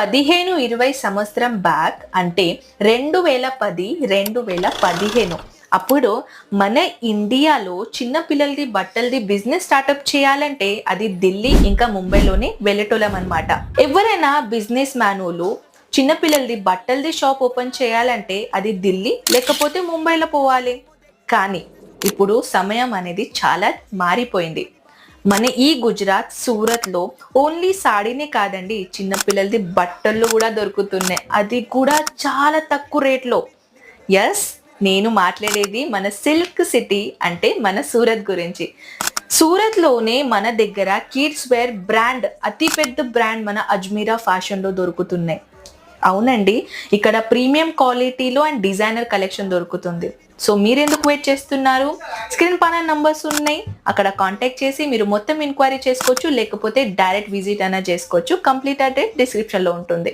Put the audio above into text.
15-20 సంవత్సరం బ్యాక్ అంటే 2010 2015 అప్పుడు మన ఇండియాలో చిన్న పిల్లలది బట్టలది బిజినెస్ స్టార్ట్అప్ చేయాలంటే అది ఢిల్లీ ఇంకా ముంబైలోనే వెళ్ళేటోళ్ళం అనమాట. ఎవరైనా బిజినెస్ మ్యానులు చిన్న పిల్లలది బట్టలది షాప్ ఓపెన్ చేయాలంటే అది ఢిల్లీ లేకపోతే ముంబైలో పోవాలి. కానీ ఇప్పుడు సమయం అనేది చాలా మారిపోయింది. మన ఈ గుజరాత్ సూరత్లో ఓన్లీ సాడీనే కాదండి, చిన్నపిల్లలది బట్టలు కూడా దొరుకుతున్నాయి, అది కూడా చాలా తక్కువ రేట్లో. ఎస్, నేను మాట్లాడేది మన సిల్క్ సిటీ అంటే మన సూరత్ గురించి. సూరత్లోనే మన దగ్గర కిడ్స్ వేర్ బ్రాండ్, అతి పెద్ద బ్రాండ్ మన అజ్మీరా ఫ్యాషన్లో దొరుకుతున్నాయి. అవునండి, ఇక్కడ ప్రీమియం క్వాలిటీలో అండ్ డిజైనర్ కలెక్షన్ దొరుకుతుంది. సో మీరెందుకు వెయిట్ చేస్తున్నారు? స్క్రీన్ పైన నంబర్స్ ఉన్నాయి, అక్కడ కాంటాక్ట్ చేసి మీరు మొత్తం ఎంక్వైరీ చేసుకోవచ్చు, లేకపోతే డైరెక్ట్ విజిట్ అయినా చేసుకోవచ్చు. కంప్లీట్ అడ్రస్ డిస్క్రిప్షన్లో ఉంటుంది.